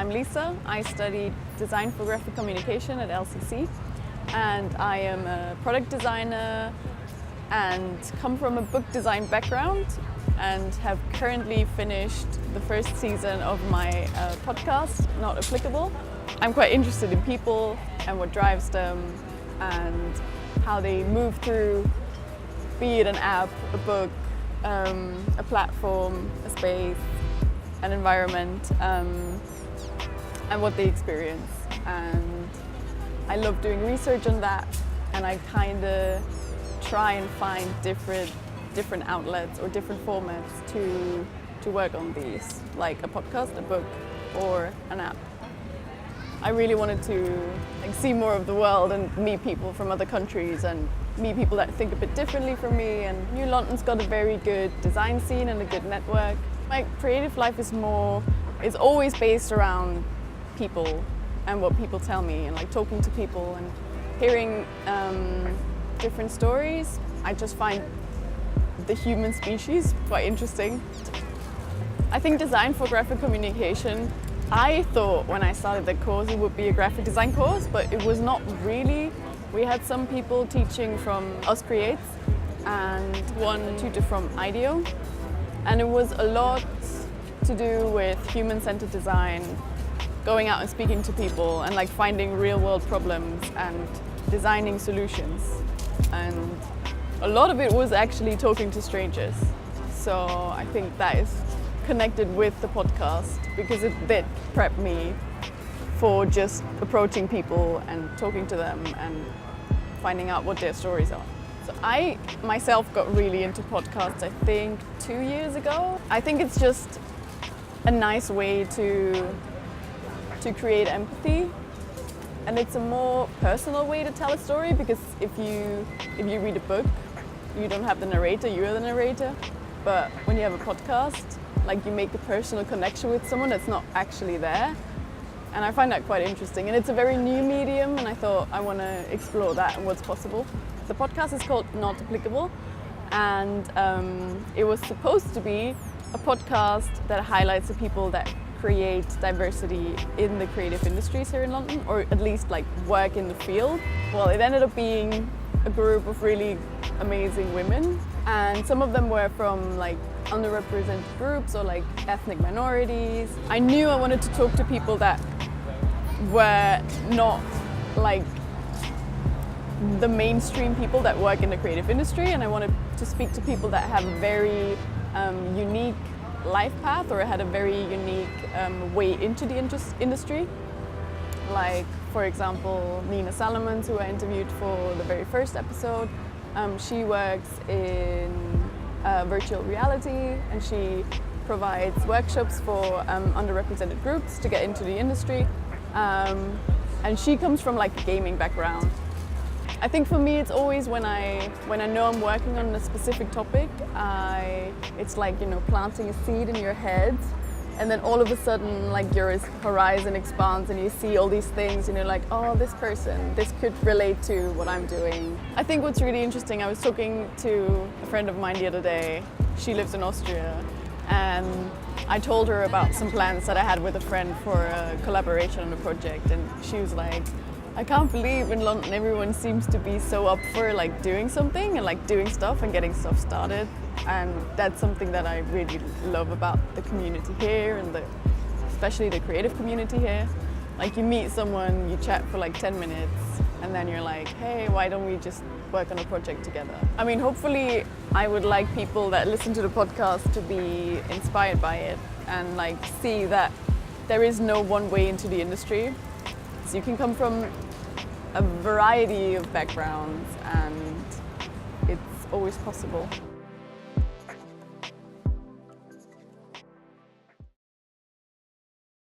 I'm Lisa. I studied design for graphic communication at LCC, and I am a product designer and come from a book design background and have currently finished the first season of my podcast, Not Applicable. I'm quite interested in people and what drives them and how they move through, be it an app, a book, a platform, a space, an environment, and what they experience. And I love doing research on that, and I kind of try and find different outlets or different formats to work on these, like a podcast, a book, or an app. I really wanted to see more of the world and meet people from other countries and meet people that think a bit differently from me. And New London's got a very good design scene and a good network. My creative life is always based around people and what people tell me, and talking to people and hearing different stories. I just find the human species quite interesting. I think design for graphic communication, I thought when I started the course it would be a graphic design course, but it was not really. We had some people teaching from Us Creates and one tutor from IDEO, and it was a lot to do with human-centered design, going out and speaking to people and finding real-world problems and designing solutions. And a lot of it was actually talking to strangers. So I think that is connected with the podcast because it did prep me for just approaching people and talking to them and finding out what their stories are. So I myself got really into podcasts, I think 2 years ago. I think it's just a nice way to create empathy, and it's a more personal way to tell a story, because if you read a book, you don't have the narrator, you're the narrator. But when you have a podcast, you make a personal connection with someone that's not actually there. And I find that quite interesting. And it's a very new medium, and I thought I want to explore that and what's possible. The podcast is called Not Applicable, and it was supposed to be a podcast that highlights the people that create diversity in the creative industries here in London, or at least work in the field. Well, it ended up being a group of really amazing women, and some of them were from underrepresented groups or ethnic minorities. I knew I wanted to talk to people that were not the mainstream people that work in the creative industry, and I wanted to speak to people that have a very unique life path or had a very unique way into the industry. For example, Nina Salomon, who I interviewed for the very first episode. She works in virtual reality, and she provides workshops for underrepresented groups to get into the industry. And she comes from a gaming background. I think for me, it's always when I know I'm working on a specific topic, it's planting a seed in your head, and then all of a sudden your horizon expands and you see all these things and you're oh, this could relate to what I'm doing. I think what's really interesting, I was talking to a friend of mine the other day. She lives in Austria, and I told her about some plans that I had with a friend for a collaboration on a project, and she was like, I can't believe in London everyone seems to be so up for doing something and doing stuff and getting stuff started. And that's something that I really love about the community here, and especially the creative community here. You meet someone, you chat for 10 minutes, and then you're hey, why don't we just work on a project together? I mean, hopefully I would like people that listen to the podcast to be inspired by it and see that there is no one way into the industry. So you can come from a variety of backgrounds, and it's always possible.